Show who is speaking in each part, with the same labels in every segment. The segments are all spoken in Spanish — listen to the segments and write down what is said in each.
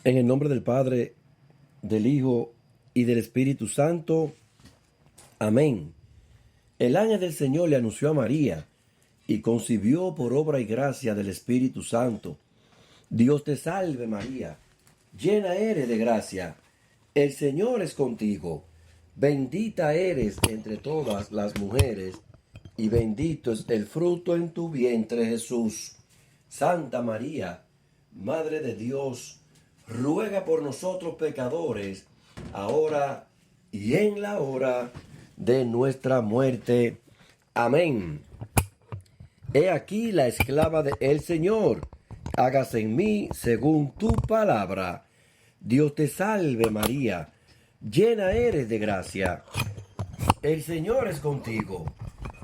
Speaker 1: En el nombre del Padre, del Hijo y del Espíritu Santo. Amén. El ángel del Señor le anunció a María y concibió por obra y gracia del Espíritu Santo. Dios te salve María, llena eres de gracia. El Señor es contigo. Bendita eres entre todas las mujeres y bendito es el fruto en tu vientre Jesús. Santa María, Madre de Dios, ruega por nosotros pecadores, ahora y en la hora de nuestra muerte. Amén. He aquí la esclava del Señor, hágase en mí según tu palabra. Dios te salve María, llena eres de gracia. El Señor es contigo.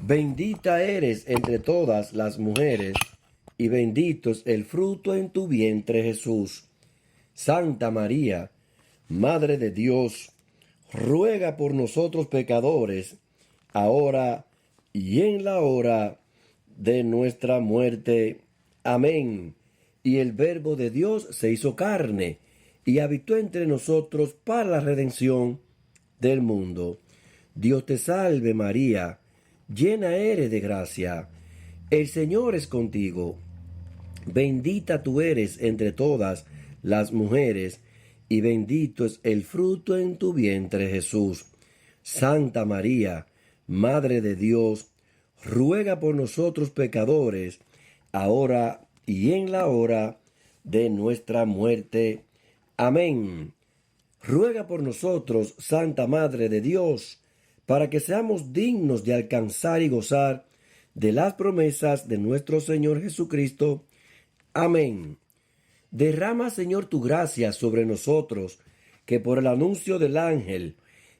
Speaker 1: Bendita eres entre todas las mujeres, y bendito es el fruto en tu vientre Jesús. Santa María, Madre de Dios, ruega por nosotros pecadores, ahora y en la hora de nuestra muerte. Amén. Y el Verbo de Dios se hizo carne, y habitó entre nosotros para la redención del mundo. Dios te salve María, llena eres de gracia. El Señor es contigo. Bendita tú eres entre todas las mujeres, y bendito es el fruto en tu vientre Jesús. Santa María, Madre de Dios, ruega por nosotros pecadores, ahora y en la hora de nuestra muerte. Amén. Ruega por nosotros, Santa Madre de Dios, para que seamos dignos de alcanzar y gozar de las promesas de nuestro Señor Jesucristo. Amén. Derrama, Señor, tu gracia sobre nosotros, que por el anuncio del ángel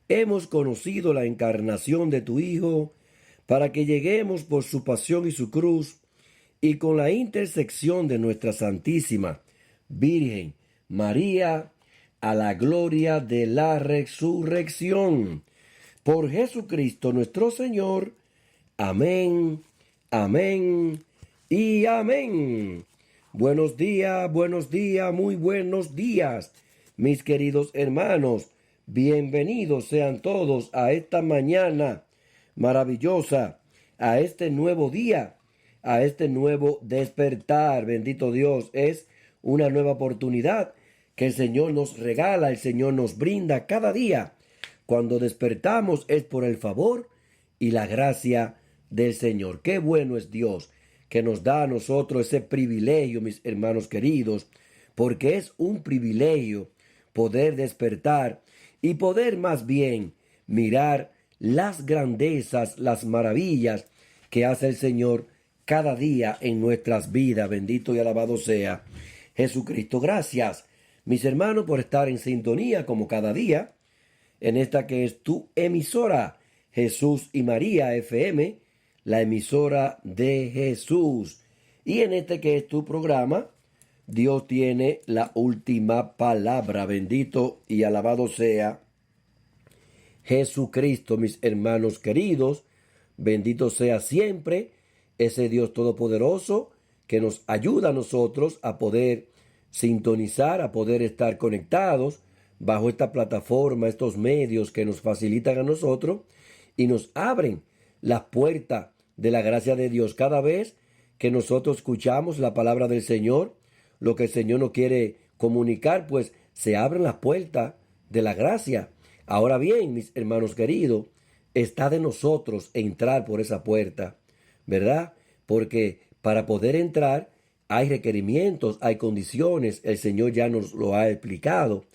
Speaker 1: hemos conocido la encarnación de tu Hijo, para que lleguemos por su pasión y su cruz, y con la intersección de nuestra Santísima Virgen María, a la gloria de la resurrección. Por Jesucristo nuestro Señor. Amén, amén y amén. Buenos días, muy buenos días, mis queridos hermanos. Bienvenidos sean todos a esta mañana maravillosa, a este nuevo día, a este nuevo despertar. Bendito Dios, es una nueva oportunidad que el Señor nos regala, el Señor nos brinda cada día. Cuando despertamos es por el favor y la gracia del Señor. Qué bueno es Dios que nos da a nosotros ese privilegio, mis hermanos queridos, porque es un privilegio poder despertar y poder más bien mirar las grandezas, las maravillas que hace el Señor cada día en nuestras vidas. Bendito y alabado sea Jesucristo. Gracias, mis hermanos, por estar en sintonía como cada día en esta que es tu emisora, Jesús y María FM, la emisora de Jesús. Y en este que es tu programa, Dios tiene la última palabra. Bendito y alabado sea Jesucristo, mis hermanos queridos. Bendito sea siempre ese Dios todopoderoso que nos ayuda a nosotros a poder sintonizar, a poder estar conectados bajo esta plataforma, estos medios que nos facilitan a nosotros y nos abren las puertas de la gracia de Dios. Cada vez que nosotros escuchamos la palabra del Señor, lo que el Señor nos quiere comunicar, pues se abren las puertas de la gracia. Ahora bien, mis hermanos queridos, está de nosotros entrar por esa puerta, ¿verdad? Porque para poder entrar hay requerimientos, hay condiciones, el Señor ya nos lo ha explicado.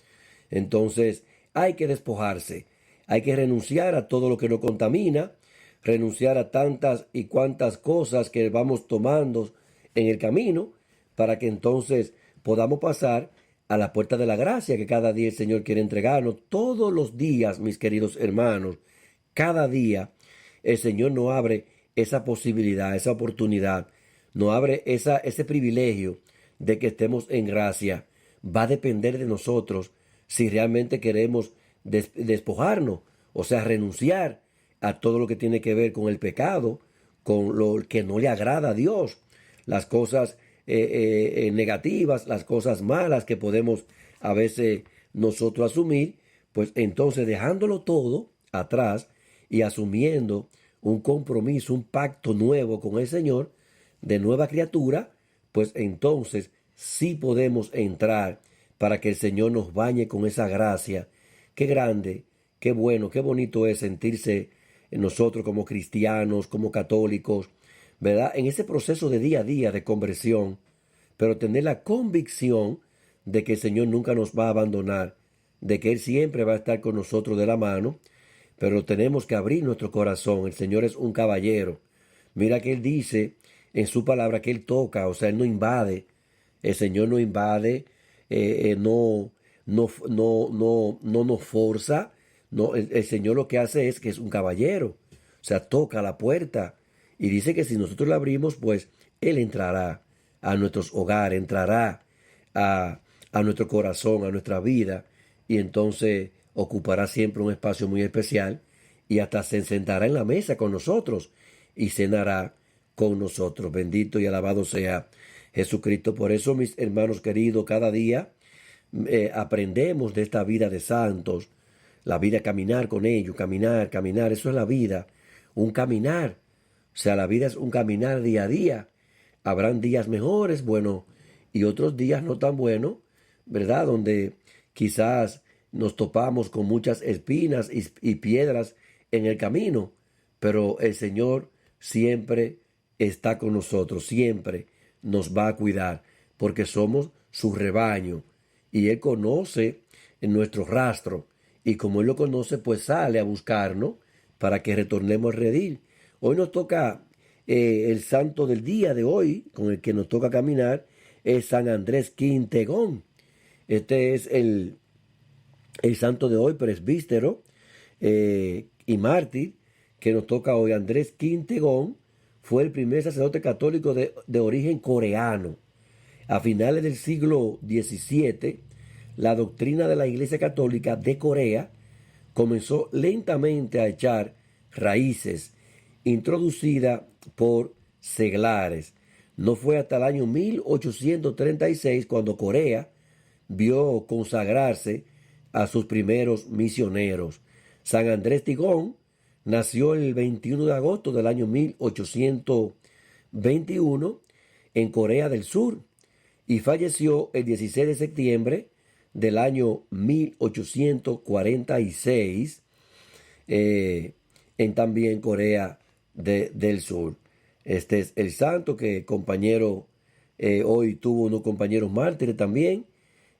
Speaker 1: Entonces hay que despojarse, hay que renunciar a todo lo que nos contamina, renunciar a tantas y cuantas cosas que vamos tomando en el camino, para que entonces podamos pasar a la puerta de la gracia que cada día el Señor quiere entregarnos. Todos los días, mis queridos hermanos, cada día el Señor nos abre esa posibilidad, esa oportunidad, nos abre ese privilegio de que estemos en gracia. Va a depender de nosotros si realmente queremos despojarnos, o sea, renunciar a todo lo que tiene que ver con el pecado, con lo que no le agrada a Dios, las cosas negativas, las cosas malas que podemos a veces nosotros asumir, pues entonces dejándolo todo atrás y asumiendo un compromiso, un pacto nuevo con el Señor, de nueva criatura, pues entonces sí podemos entrar para que el Señor nos bañe con esa gracia. Qué grande, qué bueno, qué bonito es sentirse nosotros como cristianos, como católicos, ¿verdad? En ese proceso de día a día de conversión, pero tener la convicción de que el Señor nunca nos va a abandonar, de que Él siempre va a estar con nosotros de la mano, pero tenemos que abrir nuestro corazón. El Señor es un caballero. Mira que Él dice en su palabra que Él toca, o sea, Él no invade. El Señor no invade, no nos forza. No, el Señor lo que hace es que es un caballero. O sea, toca la puerta. Y dice que si nosotros la abrimos, pues Él entrará a nuestros hogares, entrará a nuestro corazón, a nuestra vida. Y entonces ocupará siempre un espacio muy especial. Y hasta se sentará en la mesa con nosotros y cenará con nosotros. Bendito y alabado sea Jesucristo. Por eso, mis hermanos queridos, cada día aprendemos de esta vida de santos, la vida caminar con ellos, caminar, caminar, eso es la vida, un caminar. O sea, la vida es un caminar día a día. Habrán días mejores, bueno, y otros días no tan buenos, ¿verdad? Donde quizás nos topamos con muchas espinas y piedras en el camino, pero el Señor siempre está con nosotros, siempre nos va a cuidar, porque somos su rebaño y Él conoce nuestro rastro y como Él lo conoce, pues sale a buscarnos para que retornemos al redil. Hoy nos toca el santo del día de hoy, con el que nos toca caminar, es San Andrés Quintegón. Este es el santo de hoy, presbítero y mártir, que nos toca hoy. Andrés Quintegón fue el primer sacerdote católico de origen coreano. A finales del siglo XVII, la doctrina de la Iglesia Católica de Corea comenzó lentamente a echar raíces, introducida por seglares. No fue hasta el año 1836 cuando Corea vio consagrarse a sus primeros misioneros. San Andrés Tigón nació el 21 de agosto del año 1821 en Corea del Sur y falleció el 16 de septiembre del año 1846 en también Corea del Sur. Este es el santo que compañero hoy tuvo unos compañeros mártires también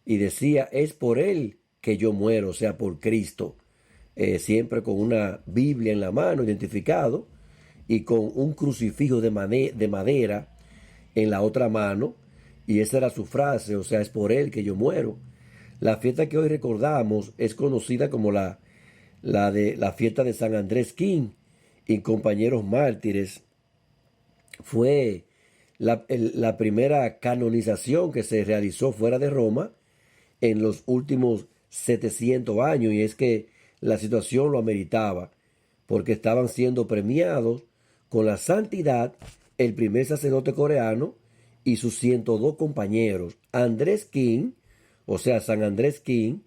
Speaker 1: y decía, es por él que yo muero, o sea, por Cristo. Siempre con una Biblia en la mano, identificado, y con un crucifijo de madera en la otra mano, y esa era su frase, o sea, es por él que yo muero. La fiesta que hoy recordamos es conocida como la fiesta de San Andrés King y compañeros mártires. Fue la primera canonización que se realizó fuera de Roma en los últimos 700 años, y es que la situación lo ameritaba, porque estaban siendo premiados con la santidad el primer sacerdote coreano y sus 102 compañeros. Andrés King, o sea, San Andrés King,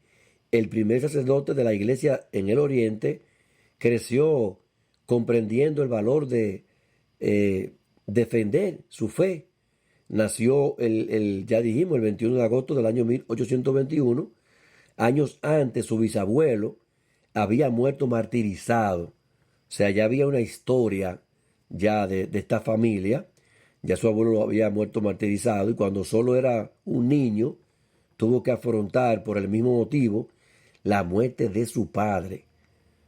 Speaker 1: el primer sacerdote de la iglesia en el Oriente, creció comprendiendo el valor de defender su fe. Nació ya dijimos, el 21 de agosto del año 1821. Años antes, su bisabuelo había muerto martirizado. O sea, ya había una historia ya de esta familia. Ya su abuelo había muerto martirizado y cuando solo era un niño, tuvo que afrontar por el mismo motivo la muerte de su padre.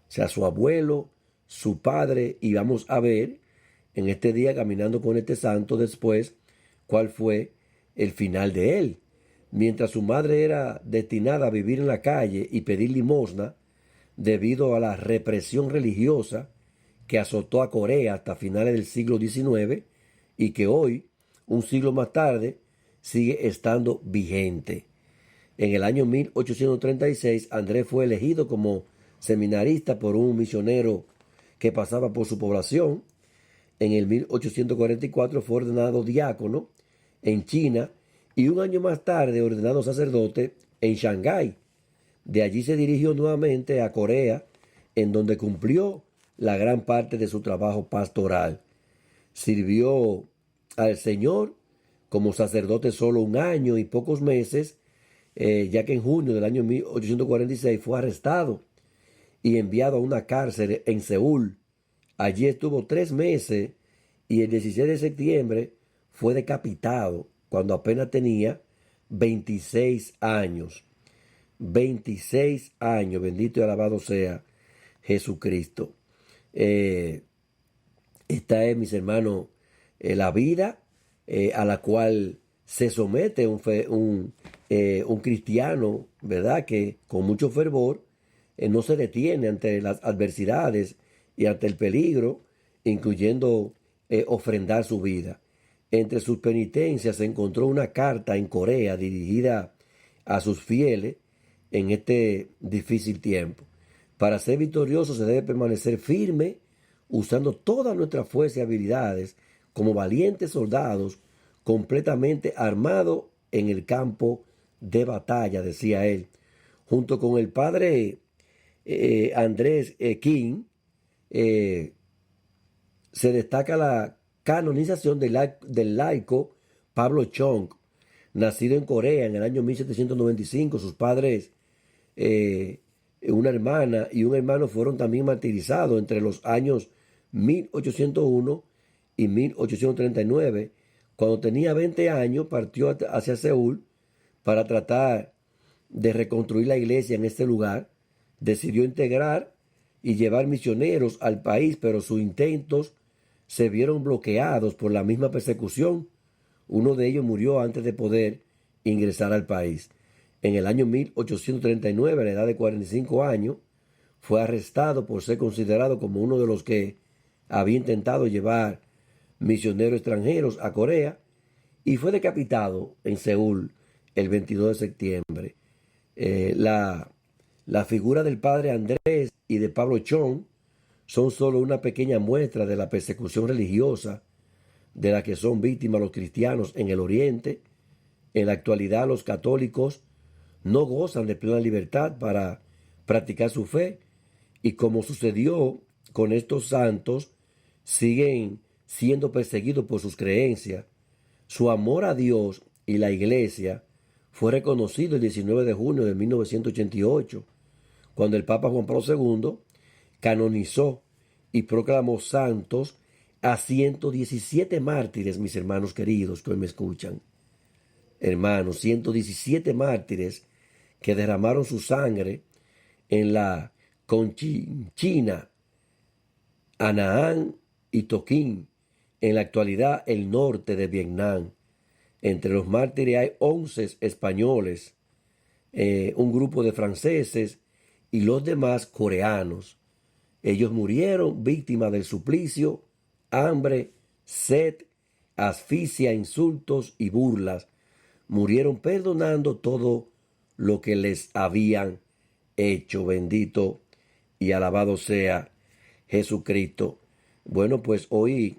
Speaker 1: O sea, su abuelo, su padre, y vamos a ver en este día caminando con este santo después cuál fue el final de él. Mientras su madre era destinada a vivir en la calle y pedir limosna debido a la represión religiosa que azotó a Corea hasta finales del siglo XIX y que hoy, un siglo más tarde, sigue estando vigente. En el año 1836, Andrés fue elegido como seminarista por un misionero que pasaba por su población. En el 1844 fue ordenado diácono en China y un año más tarde ordenado sacerdote en Shanghái. De allí se dirigió nuevamente a Corea, en donde cumplió la gran parte de su trabajo pastoral. Sirvió al Señor como sacerdote solo un año y pocos meses, ya que en junio del año 1846 fue arrestado y enviado a una cárcel en Seúl. Allí estuvo 3 meses y el 16 de septiembre fue decapitado cuando apenas tenía 26 años. 26 años, bendito y alabado sea Jesucristo. Esta es, mis hermanos, la vida a la cual se somete un cristiano, ¿verdad? Que con mucho fervor no se detiene ante las adversidades y ante el peligro, incluyendo ofrendar su vida. Entre sus penitencias se encontró una carta en Corea dirigida a sus fieles en este difícil tiempo. Para ser victorioso se debe permanecer firme, usando toda nuestra fuerza y habilidades como valientes soldados, completamente armados en el campo de batalla, decía él. Junto con el padre Andrés King, se destaca la canonización del laico Pablo Chong, nacido en Corea en el año 1795. Sus padres, una hermana y un hermano, fueron también martirizados entre los años 1801 y 1839. Cuando tenía 20 años, partió hacia Seúl para tratar de reconstruir la iglesia en este lugar. Decidió integrar y llevar misioneros al país, pero sus intentos se vieron bloqueados por la misma persecución. Uno de ellos murió antes de poder ingresar al país. En el año 1839, a la edad de 45 años, fue arrestado por ser considerado como uno de los que había intentado llevar misioneros extranjeros a Corea, y fue decapitado en Seúl el 22 de septiembre. La figura del padre Andrés y de Pablo Chong son solo una pequeña muestra de la persecución religiosa de la que son víctimas los cristianos en el Oriente. En la actualidad, los católicos no gozan de plena libertad para practicar su fe, y como sucedió con estos santos, siguen siendo perseguidos por sus creencias. Su amor a Dios y la Iglesia fue reconocido el 19 de junio de 1988, cuando el Papa Juan Pablo II canonizó y proclamó santos a 117 mártires, mis hermanos queridos que hoy me escuchan. Hermanos, 117 mártires que derramaron su sangre en la Cochinchina, Anaán y Toquín, en la actualidad el norte de Vietnam. Entre los mártires hay 11 españoles, un grupo de franceses y los demás coreanos. Ellos murieron víctimas del suplicio, hambre, sed, asfixia, insultos y burlas. Murieron perdonando todo lo que les habían hecho. Bendito y alabado sea Jesucristo. Bueno, pues hoy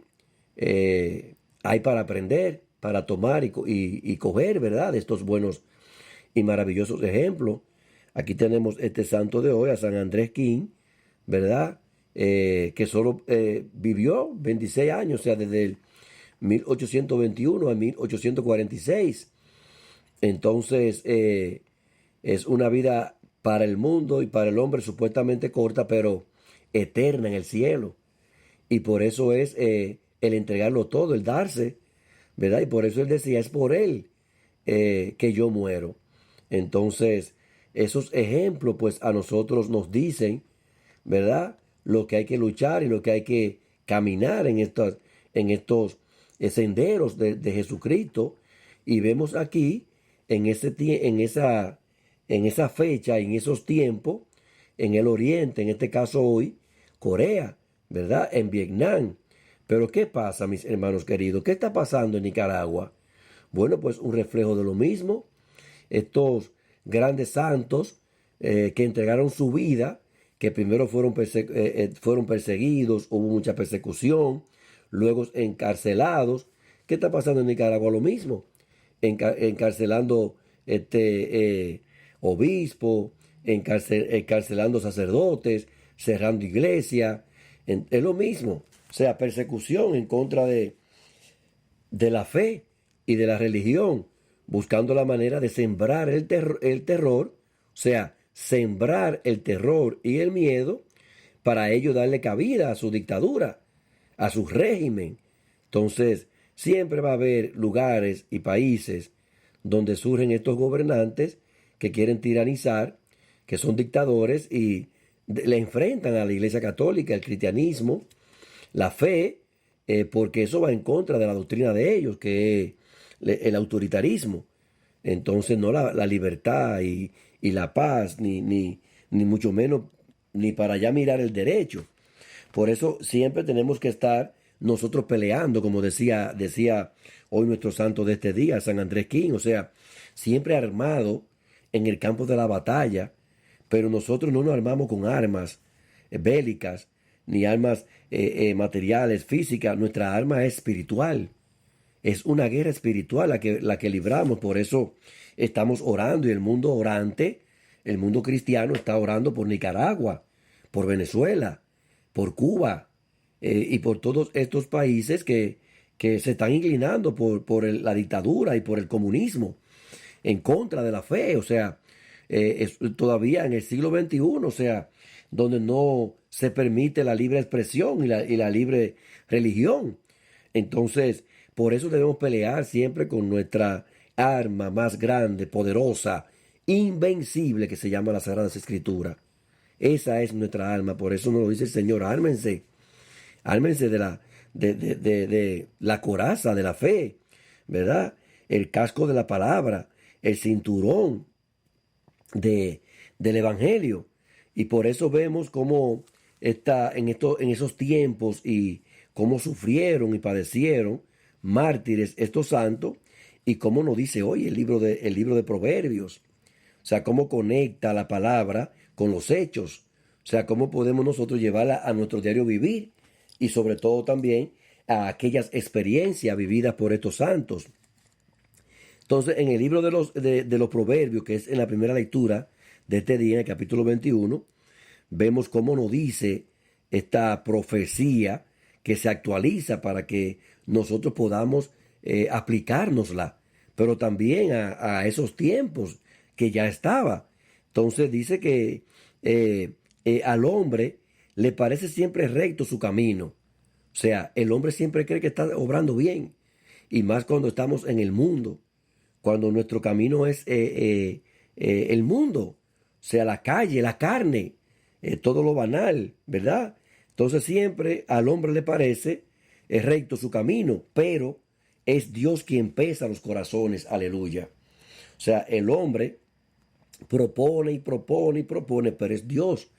Speaker 1: hay para aprender, para tomar y coger, ¿verdad?, de estos buenos y maravillosos ejemplos. Aquí tenemos este santo de hoy, a San Andrés King, ¿verdad? Que solo vivió 26 años, o sea, desde el 1821 a 1846. Entonces, es una vida para el mundo y para el hombre supuestamente corta, pero eterna en el cielo. Y por eso es el entregarlo todo, el darse, ¿verdad? Y por eso él decía, es por él que yo muero. Entonces, esos ejemplos, pues a nosotros nos dicen, ¿verdad?, lo que hay que luchar y lo que hay que caminar en estos senderos de Jesucristo. Y vemos aquí, en esa fecha, en esos tiempos, en el Oriente, en este caso hoy, Corea, ¿verdad?, en Vietnam. Pero ¿qué pasa, mis hermanos queridos? ¿Qué está pasando en Nicaragua? Bueno, pues un reflejo de lo mismo. Estos grandes santos que entregaron su vida, que primero fueron perseguidos, hubo mucha persecución, luego encarcelados. ¿Qué está pasando en Nicaragua? Lo mismo, encarcelando obispos, encarcelando sacerdotes, cerrando iglesias. Es lo mismo. O sea, persecución en contra de la fe y de la religión, buscando la manera de sembrar el terror, o sea, sembrar el terror y el miedo para ello darle cabida a su dictadura, a su régimen. Entonces, siempre va a haber lugares y países donde surgen estos gobernantes que quieren tiranizar, que son dictadores y le enfrentan a la Iglesia Católica, el cristianismo, la fe, porque eso va en contra de la doctrina de ellos, que es el autoritarismo. Entonces, no la libertad y la paz, ni mucho menos, ni para allá mirar el derecho. Por eso siempre tenemos que estar nosotros peleando, como decía hoy nuestro santo de este día, San Andrés King, o sea, siempre armado en el campo de la batalla, pero nosotros no nos armamos con armas bélicas, ni armas materiales, físicas. Nuestra arma es espiritual. Es una guerra espiritual la que libramos. Por eso estamos orando y el mundo orante, el mundo cristiano está orando por Nicaragua, por Venezuela, por Cuba y por todos estos países que se están inclinando por la dictadura y por el comunismo en contra de la fe. O sea, todavía en el siglo XXI, o sea, donde no se permite la libre expresión y la libre religión. Entonces, por eso debemos pelear siempre con nuestra arma más grande, poderosa, invencible, que se llama la Sagrada Escritura. Esa es nuestra arma, por eso nos lo dice el Señor, ármense, ármense de la coraza de la fe, ¿verdad? El casco de la palabra, el cinturón del Evangelio. Y por eso vemos cómo está en esos tiempos y cómo sufrieron y padecieron mártires estos santos y cómo nos dice hoy el libro de Proverbios. O sea, cómo conecta la palabra con los hechos. O sea, cómo podemos nosotros llevarla a nuestro diario vivir y sobre todo también a aquellas experiencias vividas por estos santos. Entonces, en el libro de los Proverbios, que es en la primera lectura de este día, en el capítulo 21, vemos cómo nos dice esta profecía que se actualiza para que nosotros podamos aplicárnosla, pero también a esos tiempos que ya estaba. Entonces dice que al hombre le parece siempre recto su camino. O sea, el hombre siempre cree que está obrando bien, y más cuando estamos en el mundo, cuando nuestro camino es el mundo, o sea, la calle, la carne, todo lo banal, ¿verdad? Entonces siempre al hombre le parece recto su camino, pero es Dios quien pesa los corazones, aleluya. O sea, el hombre propone y propone y propone, pero es Dios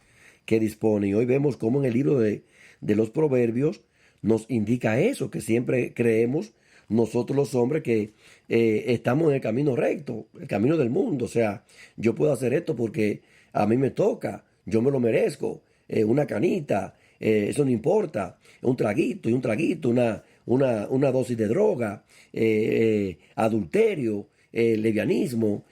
Speaker 1: que dispone. Y hoy vemos cómo en el libro de los Proverbios nos indica eso, que siempre creemos nosotros los hombres que estamos en el camino recto, el camino del mundo. O sea, yo puedo hacer esto porque a mí me toca, yo me lo merezco, una canita, eso no importa, un traguito y un traguito, una dosis de droga, adulterio, lesbianismo,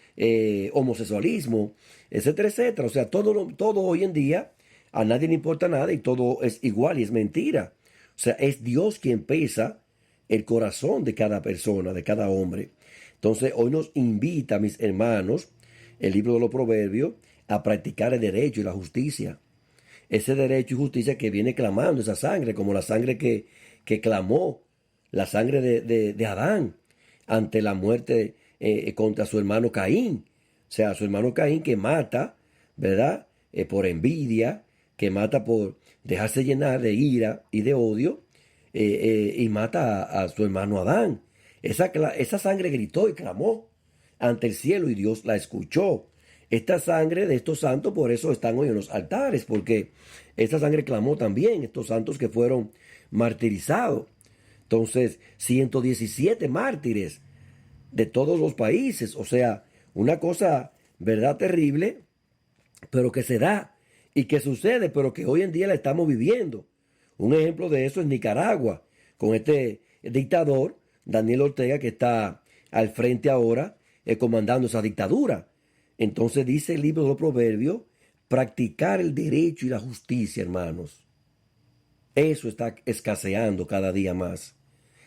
Speaker 1: homosexualismo, etcétera, etcétera. O sea, todo hoy en día a nadie le importa nada y todo es igual y es mentira. O sea, es Dios quien pesa el corazón de cada persona, de cada hombre. Entonces, hoy nos invita, mis hermanos, el libro de los Proverbios, a practicar el derecho y la justicia. Ese derecho y justicia que viene clamando esa sangre, como la sangre que clamó, la sangre de Adán ante la muerte contra su hermano Caín. O sea, su hermano Caín que mata, ¿verdad? Por envidia, que mata por dejarse llenar de ira y de odio, y mata a su hermano Adán. Esa sangre gritó y clamó ante el cielo y Dios la escuchó. Esta sangre de estos santos, por eso están hoy en los altares, porque esta sangre clamó también estos santos que fueron martirizados. Entonces, 117 mártires de todos los países, o sea, una cosa, verdad, terrible, pero que se da y que sucede, pero que hoy en día la estamos viviendo. Un ejemplo de eso es Nicaragua, con este dictador, Daniel Ortega, que está al frente ahora, comandando esa dictadura. Entonces dice el libro de los Proverbios, practicar el derecho y la justicia, hermanos. Eso está escaseando cada día más.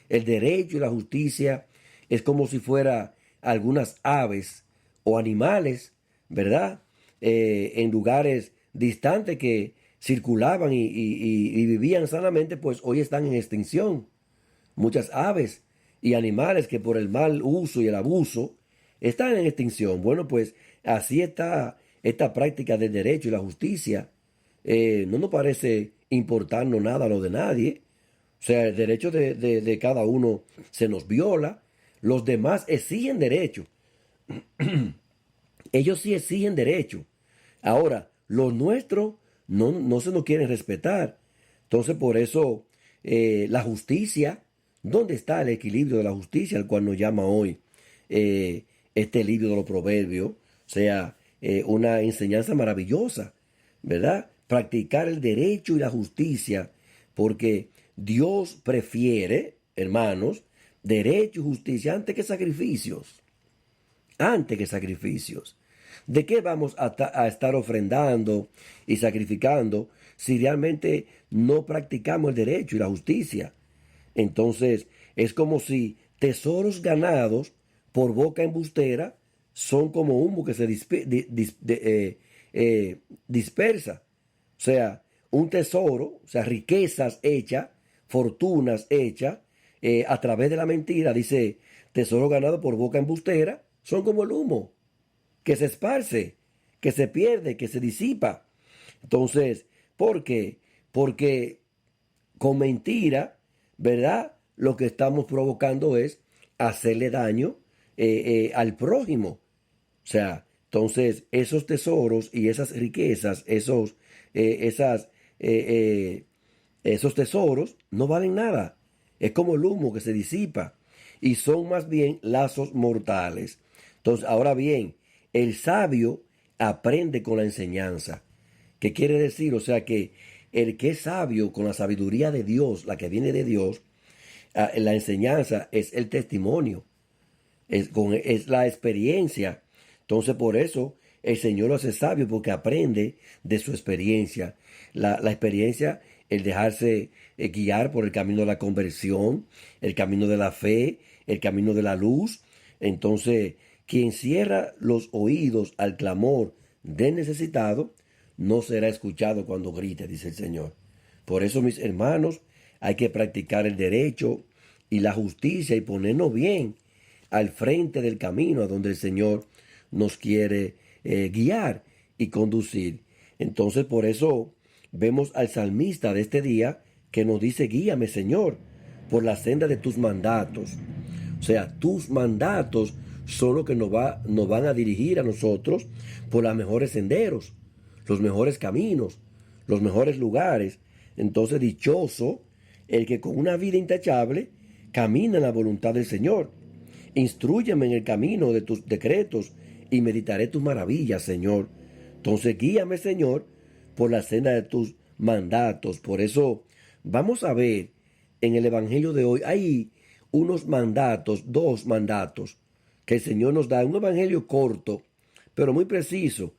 Speaker 1: El derecho y la justicia es como si fuera algunas aves o animales, ¿verdad? En lugares distantes que circulaban y vivían sanamente, pues hoy están en extinción. Muchas aves y animales que por el mal uso y el abuso están en extinción. Bueno, pues así está esta práctica del derecho y la justicia. No nos parece importarnos nada lo de nadie. O sea, el derecho de cada uno se nos viola. Los demás exigen derecho. Ellos sí exigen derecho. Ahora, los nuestros no se nos quieren respetar. Entonces, por eso, la justicia, ¿dónde está el equilibrio de la justicia al cual nos llama hoy este libro de los Proverbios? O sea, una enseñanza maravillosa, ¿verdad? Practicar el derecho y la justicia, porque Dios prefiere, hermanos, derecho y justicia antes que sacrificios. Antes que sacrificios. ¿De qué vamos a estar ofrendando y sacrificando si realmente no practicamos el derecho y la justicia? Entonces, es como si tesoros ganados por boca embustera son como humo que se dispersa. O sea, un tesoro, o sea, riquezas hechas, fortunas hechas a través de la mentira, dice, tesoro ganado por boca embustera, son como el humo que se esparce, que se pierde, que se disipa. Entonces, ¿por qué? Porque con mentira, ¿verdad? Lo que estamos provocando es hacerle daño al prójimo. O sea, entonces esos tesoros y esas riquezas, esas, esos tesoros no valen nada. Es como el humo que se disipa y son más bien lazos mortales. Entonces, ahora bien, el sabio aprende con la enseñanza. ¿Qué quiere decir? O sea que el que es sabio con la sabiduría de Dios, la que viene de Dios, la enseñanza es el testimonio, es la experiencia. Entonces por eso el Señor lo hace sabio porque aprende de su experiencia. La experiencia, el dejarse guiar por el camino de la conversión, el camino de la fe, el camino de la luz. Entonces, quien cierra los oídos al clamor del necesitado, no será escuchado cuando grite, dice el Señor. Por eso, mis hermanos, hay que practicar el derecho y la justicia y ponernos bien al frente del camino a donde el Señor nos quiere guiar y conducir. Entonces, por eso vemos al salmista de este día que nos dice, guíame, Señor, por la senda de tus mandatos. O sea, tus mandatos son los que nos van a dirigir a nosotros por los mejores senderos, los mejores caminos, los mejores lugares. Entonces, dichoso el que con una vida intachable camina en la voluntad del Señor. Instrúyeme en el camino de tus decretos y meditaré tus maravillas, Señor. Entonces, guíame, Señor, por la senda de tus mandatos. Por eso, vamos a ver en el Evangelio de hoy, hay unos mandatos, dos mandatos que el Señor nos da. Un Evangelio corto, pero muy preciso.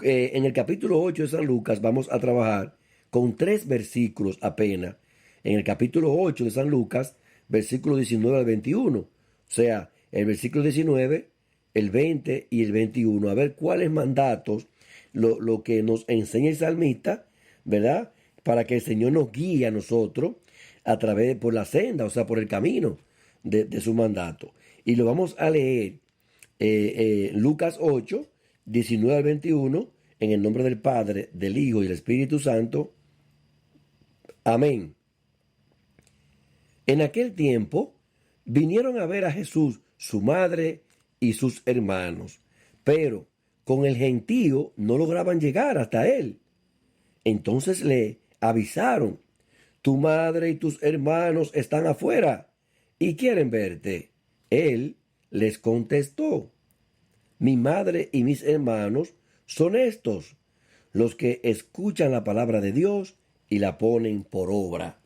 Speaker 1: En el capítulo 8 de San Lucas vamos a trabajar con 3 versículos apenas. En el capítulo 8 de San Lucas, versículo 19 al 21. O sea, el versículo 19, el 20 y el 21. A ver cuáles mandatos, lo que nos enseña el salmista, ¿verdad? Para que el Señor nos guíe a nosotros a través, por la senda, o sea, por el camino de su mandato. Y lo vamos a leer Lucas 8, 19 al 21, en el nombre del Padre, del Hijo y del Espíritu Santo. Amén. En aquel tiempo vinieron a ver a Jesús, su madre y sus hermanos, pero con el gentío no lograban llegar hasta él. Entonces le avisaron, tu madre y tus hermanos están afuera y quieren verte. Él les contestó, mi madre y mis hermanos son estos, los que escuchan la palabra de Dios y la ponen por obra.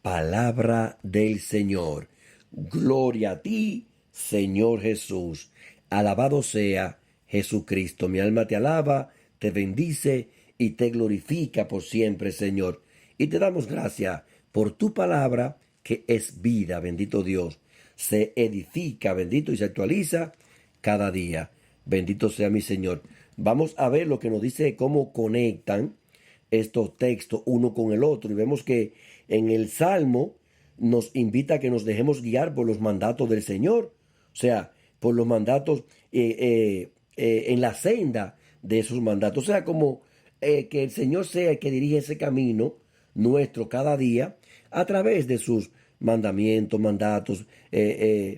Speaker 1: Palabra del Señor. Gloria a ti, Señor Jesús. Alabado sea Jesucristo. Mi alma te alaba, te bendice y te glorifica por siempre, Señor. Y te damos gracias por tu palabra, que es vida, bendito Dios. Se edifica, bendito, y se actualiza cada día. Bendito sea mi Señor. Vamos a ver lo que nos dice cómo conectan estos textos uno con el otro. Y vemos que en el Salmo nos invita a que nos dejemos guiar por los mandatos del Señor. O sea, por los mandatos en la senda de esos mandatos. O sea, como que el Señor sea el que dirige ese camino nuestro cada día a través de sus mandamientos, mandatos,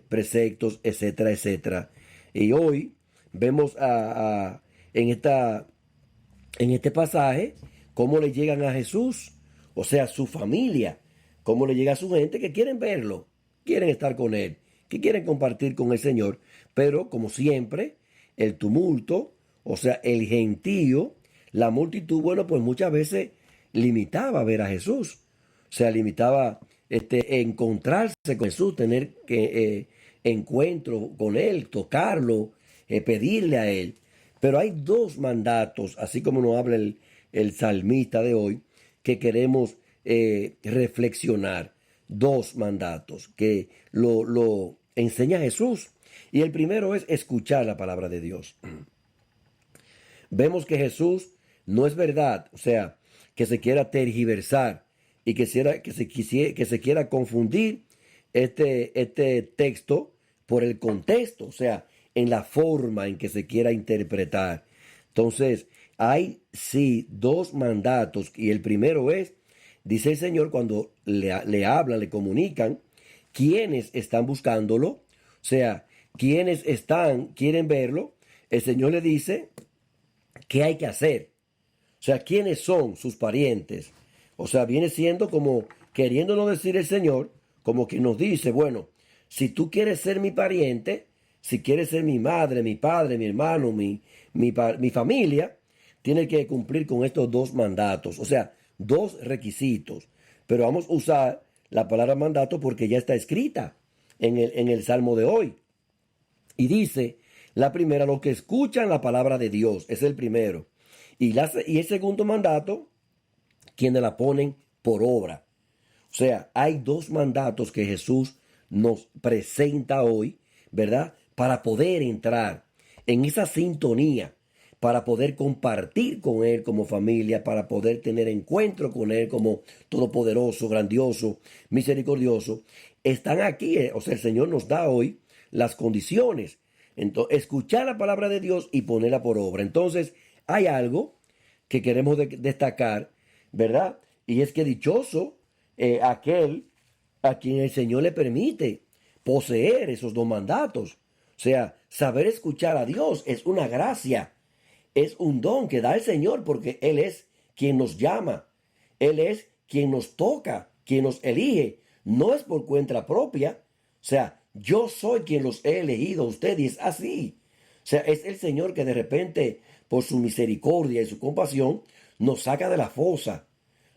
Speaker 1: preceptos, etcétera, etcétera. Y hoy vemos en este pasaje cómo le llegan a Jesús, o sea, su familia, cómo le llega a su gente que quieren verlo, quieren estar con él, que quieren compartir con el Señor, pero como siempre, el tumulto, o sea, el gentío, la multitud, bueno, pues muchas veces limitaba a ver a Jesús, o sea, limitaba encontrarse con Jesús, tener encuentro con él, tocarlo, pedirle a él. Pero hay dos mandatos, así como nos habla el salmista de hoy, que queremos reflexionar. Dos mandatos que lo enseña Jesús. Y el primero es escuchar la palabra de Dios. Vemos que Jesús no es verdad, o sea, que se quiera tergiversar y que se quiera confundir este texto por el contexto, o sea, en la forma en que se quiera interpretar. Entonces, hay sí dos mandatos, y el primero es, dice el Señor, cuando le hablan, le comunican, quienes están buscándolo, o sea, quienes quieren verlo, el Señor le dice qué hay que hacer. O sea, quiénes son sus parientes. O sea, viene siendo como queriéndonos decir el Señor, como que nos dice, bueno, si tú quieres ser mi pariente, si quieres ser mi madre, mi padre, mi hermano, mi familia, tienes que cumplir con estos dos mandatos, o sea, dos requisitos. Pero vamos a usar la palabra mandato porque ya está escrita en el Salmo de hoy. Y dice, la primera, los que escuchan la palabra de Dios, es el primero. Y el segundo mandato, quienes la ponen por obra. O sea, hay dos mandatos que Jesús nos presenta hoy, ¿verdad? Para poder entrar en esa sintonía, para poder compartir con Él como familia, para poder tener encuentro con Él como todopoderoso, grandioso, misericordioso. Están aquí, o sea, el Señor nos da hoy las condiciones. Entonces, escuchar la palabra de Dios y ponerla por obra. Entonces, hay algo que queremos destacar, ¿verdad? Y es que dichoso aquel a quien el Señor le permite poseer esos dos mandatos. O sea, saber escuchar a Dios es una gracia, es un don que da el Señor porque Él es quien nos llama, Él es quien nos toca, quien nos elige. No es por cuenta propia. O sea, yo soy quien los he elegido a ustedes y es así. O sea, es el Señor que de repente, por su misericordia y su compasión, nos saca de la fosa,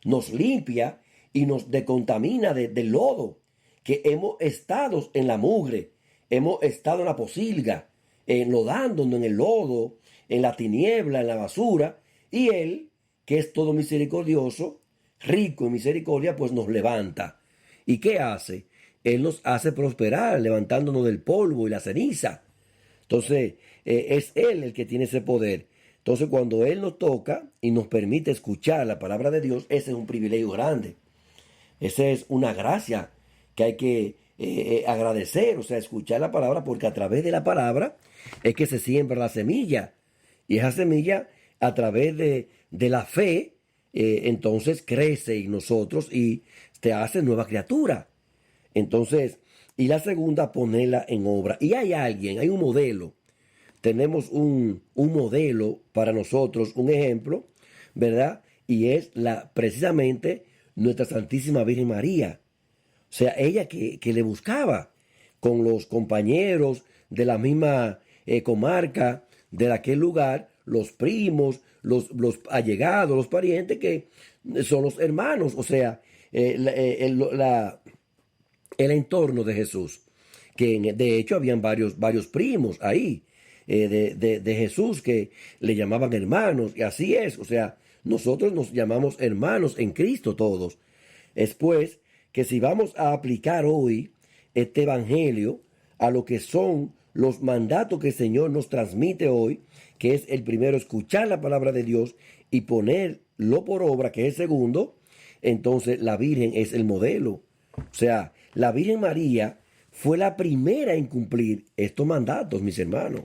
Speaker 1: nos limpia y nos decontamina del lodo, que hemos estado en la mugre, hemos estado en la posilga, enlodándonos en el lodo, en la tiniebla, en la basura, y Él, que es todo misericordioso, rico en misericordia, pues nos levanta. ¿Y qué hace? Él nos hace prosperar, levantándonos del polvo y la ceniza. Entonces, es Él el que tiene ese poder. Entonces, cuando Él nos toca y nos permite escuchar la palabra de Dios, ese es un privilegio grande. Esa es una gracia que hay que agradecer, o sea, escuchar la palabra, porque a través de la palabra es que se siembra la semilla. Y esa semilla, a través de la fe, entonces crece en nosotros y te hace nueva criatura. Entonces, y la segunda, ponerla en obra. Y hay un modelo. Tenemos un modelo para nosotros, un ejemplo, ¿verdad? Y es precisamente nuestra Santísima Virgen María. O sea, ella que le buscaba con los compañeros de la misma comarca, de aquel lugar, los primos, los allegados, los parientes que son los hermanos, o sea, el entorno de Jesús, que de hecho habían varios primos ahí. de Jesús, que le llamaban hermanos, y así es, o sea, nosotros nos llamamos hermanos en Cristo todos. Es pues que si vamos a aplicar hoy este evangelio a lo que son los mandatos que el Señor nos transmite hoy, que es el primero, escuchar la palabra de Dios y ponerlo por obra, que es el segundo, entonces la Virgen es el modelo. O sea, la Virgen María fue la primera en cumplir estos mandatos, mis hermanos.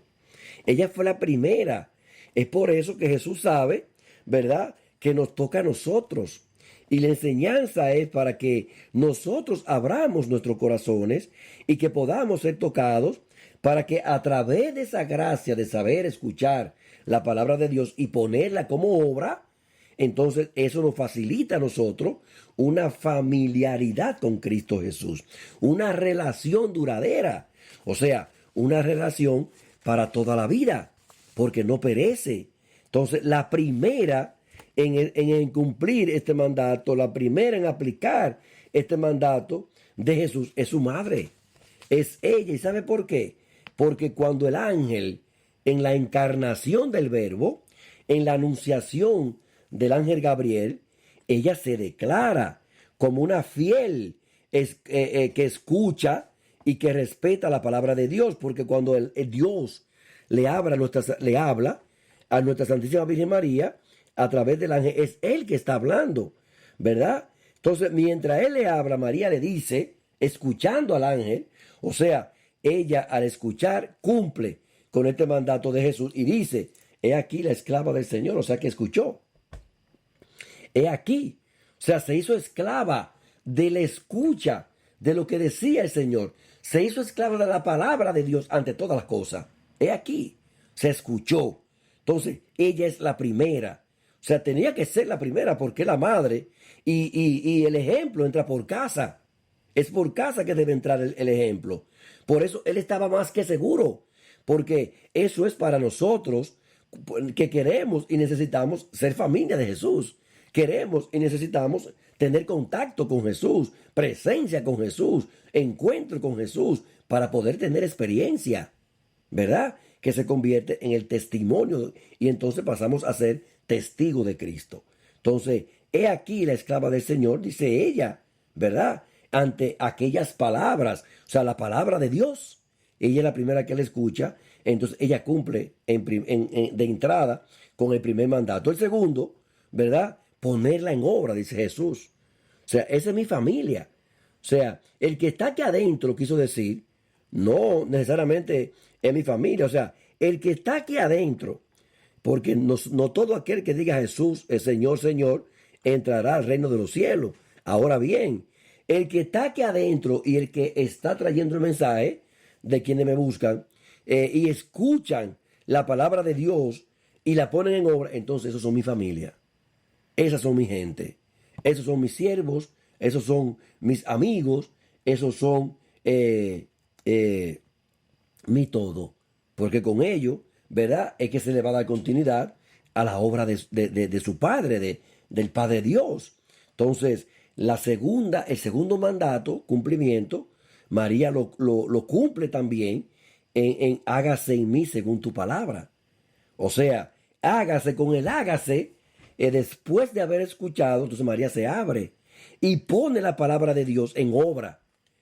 Speaker 1: Ella fue la primera. Es por eso que Jesús sabe, ¿verdad?, que nos toca a nosotros. Y la enseñanza es para que nosotros abramos nuestros corazones y que podamos ser tocados, para que a través de esa gracia de saber escuchar la palabra de Dios y ponerla como obra, entonces eso nos facilita a nosotros una familiaridad con Cristo Jesús, una relación duradera, o sea, una relación para toda la vida, porque no perece. Entonces, la primera en cumplir este mandato, la primera en aplicar este mandato de Jesús es su madre, es ella. ¿Y sabe por qué? Porque cuando el ángel, en la encarnación del Verbo, en la anunciación del ángel Gabriel, ella se declara como una fiel que escucha y que respeta la palabra de Dios, porque cuando el Dios le habla a nuestra Santísima Virgen María a través del ángel, es él que está hablando, ¿verdad? Entonces, mientras él le habla, María le dice, escuchando al ángel, o sea, ella al escuchar cumple con este mandato de Jesús y dice, he aquí la esclava del Señor, o sea que escuchó. He aquí, o sea, se hizo esclava de la escucha de lo que decía el Señor. Se hizo esclava de la palabra de Dios ante todas las cosas. He aquí, se escuchó. Entonces, ella es la primera. O sea, tenía que ser la primera porque es la madre. Y el ejemplo entra por casa. Es por casa que debe entrar el ejemplo. Por eso él estaba más que seguro. Porque eso es para nosotros que queremos y necesitamos ser familia de Jesús. Queremos y necesitamos tener contacto con Jesús, presencia con Jesús, encuentro con Jesús, para poder tener experiencia, ¿verdad? Que se convierte en el testimonio y entonces pasamos a ser testigos de Cristo. Entonces, he aquí la esclava del Señor, dice ella, ¿verdad? Ante aquellas palabras, o sea, la palabra de Dios. Ella es la primera que la escucha, entonces ella cumple de entrada con el primer mandato. El segundo, ¿verdad?, ponerla en obra, dice Jesús. O sea, esa es mi familia. O sea, el que está aquí adentro, quiso decir, no necesariamente es mi familia. O sea, el que está aquí adentro, porque no todo aquel que diga Jesús, el Señor, Señor, entrará al reino de los cielos. Ahora bien, el que está aquí adentro y el que está trayendo el mensaje de quienes me buscan y escuchan la palabra de Dios y la ponen en obra, entonces esos son mi familia. Esas son mi gente, esos son mis siervos, esos son mis amigos, esos son mi todo. Porque con ellos, ¿verdad?, es que se le va a dar continuidad a la obra de su Padre, del Padre Dios. Entonces, el segundo mandato, cumplimiento, María lo cumple también en hágase en mí según tu palabra. O sea, hágase con el hágase. Después de haber escuchado, entonces María se abre y pone la palabra de Dios en obra,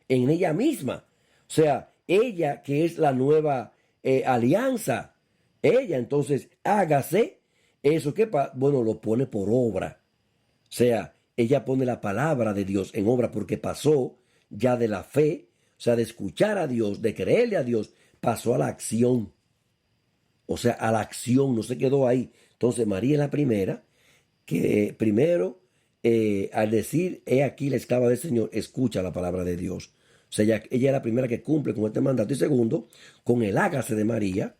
Speaker 1: en ella misma. O sea, ella que es la nueva alianza, ella entonces hágase eso que, bueno, lo pone por obra. O sea, ella pone la palabra de Dios en obra porque pasó ya de la fe, o sea, de escuchar a Dios, de creerle a Dios, pasó a la acción. O sea, a la acción, no se quedó ahí. Entonces María es la primera que primero, al decir, he aquí la esclava del Señor, escucha la palabra de Dios. O sea, ella es la primera que cumple con este mandato. Y segundo, con el hágase de María,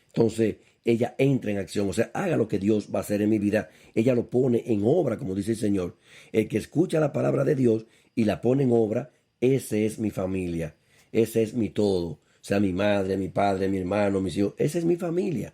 Speaker 1: entonces ella entra en acción. O sea, haga lo que Dios va a hacer en mi vida. Ella lo pone en obra, como dice el Señor. El que escucha la palabra de Dios y la pone en obra, ese es mi familia. Ese es mi todo. O sea, mi madre, mi padre, mi hermano, mis hijos. Esa es mi familia.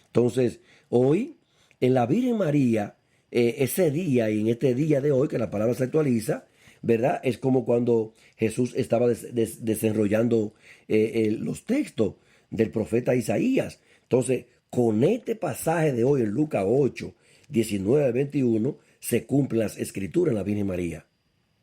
Speaker 1: Entonces, hoy, en la Virgen María, ese día y en este día de hoy que la palabra se actualiza, ¿verdad? Es como cuando Jesús estaba desenrollando los textos del profeta Isaías. Entonces, con este pasaje de hoy en Lucas 8, 19 al 21, se cumplen las escrituras en la Virgen María.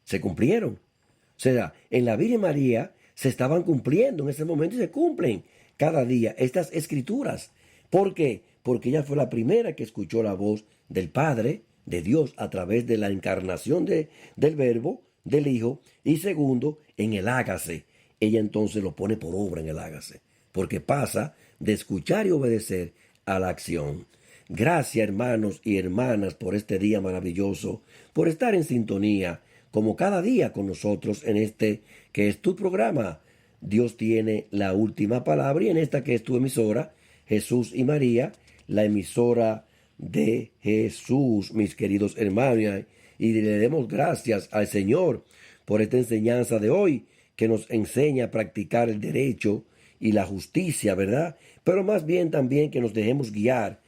Speaker 1: Se cumplieron. O sea, en la Virgen María se estaban cumpliendo en ese momento y se cumplen cada día estas escrituras. ¿Por qué? Porque ella fue la primera que escuchó la voz del Padre, de Dios, a través de la encarnación del Verbo, del Hijo. Y segundo, en el hágase. Ella entonces lo pone por obra en el hágase. Porque pasa de escuchar y obedecer a la acción. Gracias, hermanos y hermanas, por este día maravilloso, por estar en sintonía, como cada día con nosotros en este que es tu programa. Dios tiene la última palabra, y en esta que es tu emisora, Jesús y María, la emisora de Jesús, mis queridos hermanos, y le demos gracias al Señor por esta enseñanza de hoy, que nos enseña a practicar el derecho y la justicia, ¿verdad? Pero más bien también que nos dejemos guiar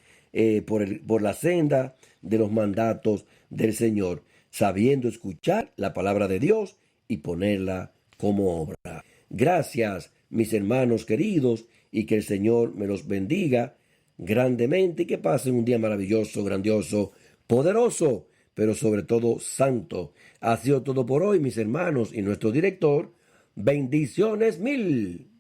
Speaker 1: por la senda de los mandatos del Señor, sabiendo escuchar la palabra de Dios y ponerla como obra. Gracias, mis hermanos queridos, y que el Señor me los bendiga grandemente y que pasen un día maravilloso, grandioso, poderoso, pero sobre todo santo. Ha sido todo por hoy, mis hermanos, y nuestro director. Bendiciones mil.